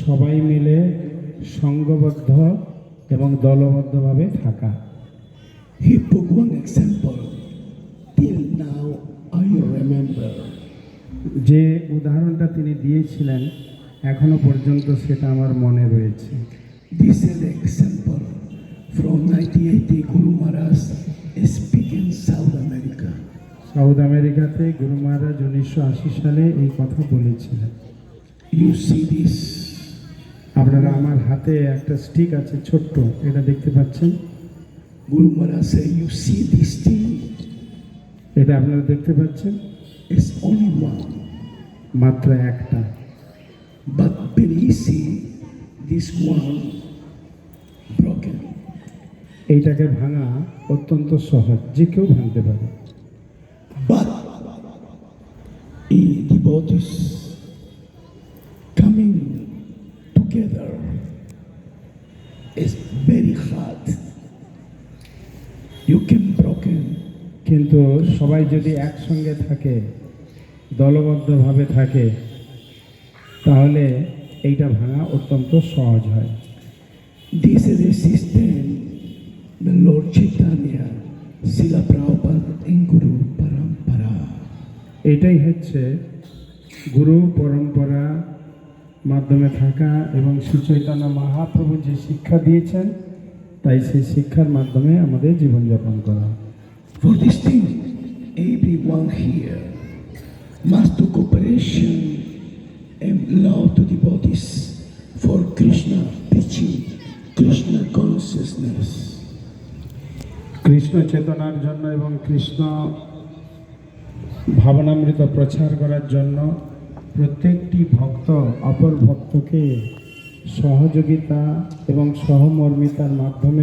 সবাই মিলে সংঘবদ্ধ এবং দলবদ্ধভাবে থাকা। He took one example. Till now, I remember. যে উদাহরণটা তিনি দিয়েছিলেন এখনো পর্যন্ত সেটা আমার মনে রয়েছে। This is the example from 1980 Guru Maharaj speaking South America. South আমেরিকাতে গুরু মহারাজ 1980 সালে এই কথা বলেছিলেন। You see this? আপনারা আমার হাতে একটা স্টিক আছে ছোট্ট, এটা দেখতে পাচ্ছেন? Guru Maharaj said, you see this thing? এটা আপনারা দেখতে পাচ্ছেন? It's only one. মাত্র একটা। But when he see this one broken, এইটাকে ভাঙা অত্যন্ত সহজ, যে কেউ ভাঙতে পারে। but in devotees coming together is very hard. You can broken. কিন্তু সবাই যদি একসঙ্গে থাকে, দলবদ্ধভাবে থাকে, তাহলে এইটা ভাঙা অত্যন্ত সহজ হয়। This is the system the Lord Chaitanya, Srila Prabhupada and Guru Parampara. এটাই হচ্ছে গুরু পরম্পরা মাধ্যমে থাকা এবং শ্রী চৈতন্য মহাপ্রভু যে শিক্ষা দিয়েছেন, তাই সেই শিক্ষার মাধ্যমে আমাদের জীবনযাপন করা। For this thing, everyone here must do cooperation and love to devotees for Krishna preaching, Krishna consciousness. Krishna চেতনার জন্য এবং কৃষ্ণ ভাবনামৃত প্রচার করার জন্য প্রত্যেকটি ভক্ত অপর ভক্তকে সহযোগিতা এবং সহমর্মিতার মাধ্যমে